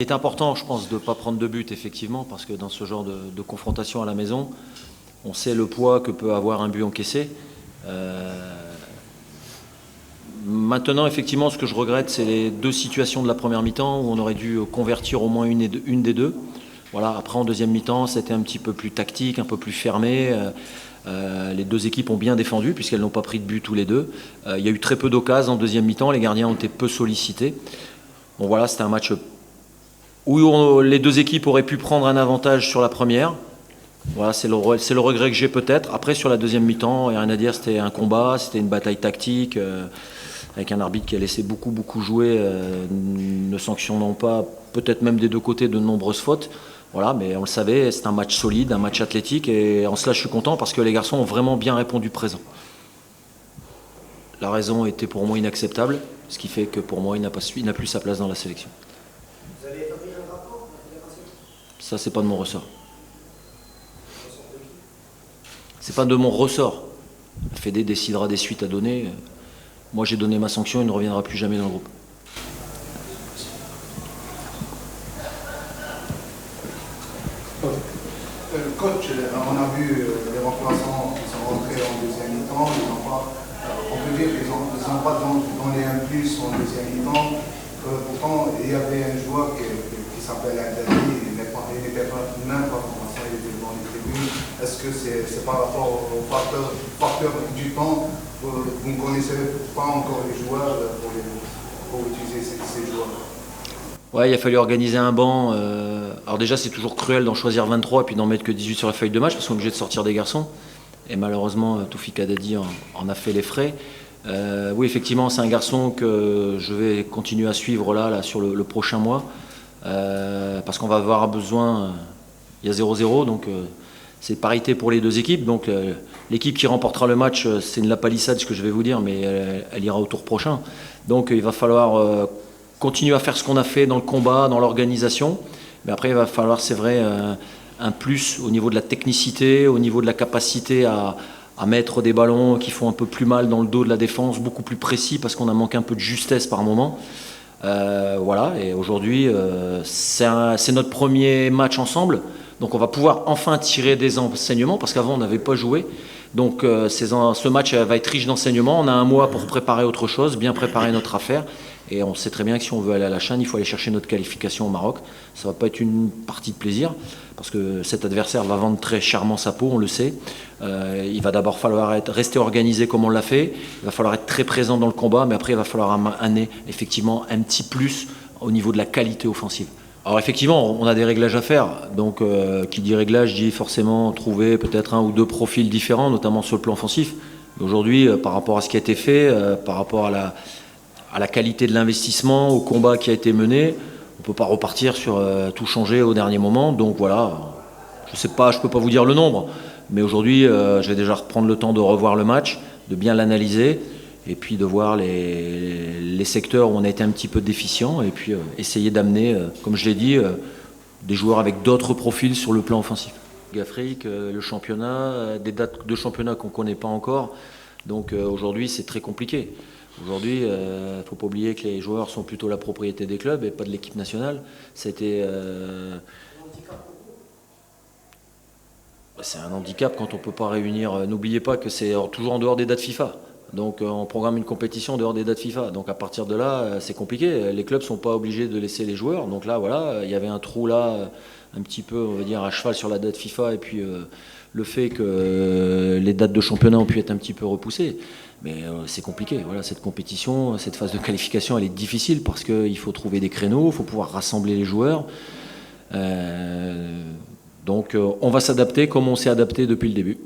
Il est important, je pense, de ne pas prendre de but, effectivement, parce que dans ce genre de confrontation à la maison, on sait le poids que peut avoir un but encaissé. Maintenant, effectivement, ce que je regrette, c'est les deux situations de la première mi-temps où on aurait dû convertir au moins une des deux. Voilà. Après, en deuxième mi-temps, c'était un petit peu plus tactique, un peu plus fermé. Les deux équipes ont bien défendu puisqu'elles n'ont pas pris de but tous les deux. Il y a eu très peu d'occasions en deuxième mi-temps. Les gardiens ont été peu sollicités. Bon, voilà, c'était un match où les deux équipes auraient pu prendre un avantage sur la première. Voilà, c'est le regret que j'ai peut-être. Après, sur la deuxième mi-temps, il n'y a rien à dire, c'était un combat, c'était une bataille tactique, avec un arbitre qui a laissé beaucoup jouer, ne sanctionnant pas, peut-être même des deux côtés, de nombreuses fautes. Voilà, mais on le savait, c'est un match solide, un match athlétique, et en cela je suis content parce que les garçons ont vraiment bien répondu présent. La raison était pour moi inacceptable, ce qui fait que pour moi il n'a plus sa place dans la sélection. Vous allez établir un rapport avec la fédération ? Ça, c'est pas de mon ressort. C'est pas de mon ressort. La Fédé décidera des suites à donner. Moi, j'ai donné ma sanction, il ne reviendra plus jamais dans le groupe. Coach, on a vu les remplaçants qui sont rentrés en deuxième mi-temps. On peut dire qu'ils n'ont pas donné un plus en deuxième mi-temps. Pourtant, il y avait un joueur qui s'appelle Adali. Il n'était même pas commencé, il était dans les tribunes. Est-ce que c'est par rapport au facteur du temps? Vous ne connaissez pas encore les joueurs pour utiliser ces joueurs? Ouais, il a fallu organiser un banc. Alors déjà, c'est toujours cruel d'en choisir 23 et puis d'en mettre que 18 sur la feuille de match parce qu'on est obligé de sortir des garçons. Et malheureusement, Toufik Haddadi en a fait les frais. Oui, effectivement, c'est un garçon que je vais continuer à suivre là sur le prochain mois. Parce qu'on va avoir besoin. Il y a 0-0, donc c'est parité pour les deux équipes. Donc l'équipe qui remportera le match, c'est une lapalissade, ce que je vais vous dire, mais elle ira au tour prochain. Donc il va falloir continuer à faire ce qu'on a fait dans le combat, dans l'organisation. Mais après, il va falloir, c'est vrai, un plus au niveau de la technicité, au niveau de la capacité à mettre des ballons qui font un peu plus mal dans le dos de la défense, beaucoup plus précis parce qu'on a manqué un peu de justesse par moment. Voilà, et aujourd'hui, c'est notre premier match ensemble. Donc on va pouvoir enfin tirer des enseignements parce qu'avant on n'avait pas joué. Donc ce match va être riche d'enseignements. On a un mois pour préparer autre chose, bien préparer notre affaire. Et on sait très bien que si on veut aller à la CHAN, il faut aller chercher notre qualification au Maroc. Ça ne va pas être une partie de plaisir, parce que cet adversaire va vendre très chèrement sa peau, on le sait. Il va d'abord falloir rester organisé comme on l'a fait. Il va falloir être très présent dans le combat, mais après il va falloir amener effectivement un petit plus au niveau de la qualité offensive. Alors effectivement, on a des réglages à faire. Donc qui dit réglage dit forcément trouver peut-être un ou deux profils différents, notamment sur le plan offensif. Aujourd'hui, par rapport à ce qui a été fait, par rapport à la qualité de l'investissement, au combat qui a été mené, on ne peut pas repartir sur tout changer au dernier moment. Donc voilà, je sais pas, je ne peux pas vous dire le nombre, mais aujourd'hui, je vais déjà reprendre le temps de revoir le match, de bien l'analyser, et puis de voir les secteurs où on a été un petit peu déficient, et puis essayer d'amener, comme je l'ai dit, des joueurs avec d'autres profils sur le plan offensif. L'Afrique, le championnat, des dates de championnat qu'on ne connaît pas encore, donc aujourd'hui c'est très compliqué. Aujourd'hui, il ne faut pas oublier que les joueurs sont plutôt la propriété des clubs et pas de l'équipe nationale. C'est un handicap quand on ne peut pas réunir. N'oubliez pas que c'est toujours en dehors des dates FIFA. Donc on programme une compétition en dehors des dates FIFA. Donc à partir de là, c'est compliqué. Les clubs ne sont pas obligés de laisser les joueurs. Donc là, voilà, il y avait un trou là, un petit peu, on va dire, à cheval sur la date FIFA. Et puis le fait que les dates de championnat ont pu être un petit peu repoussées. Mais c'est compliqué. Voilà, cette compétition, cette phase de qualification, elle est difficile parce qu'il faut trouver des créneaux, il faut pouvoir rassembler les joueurs. Donc on va s'adapter comme on s'est adapté depuis le début.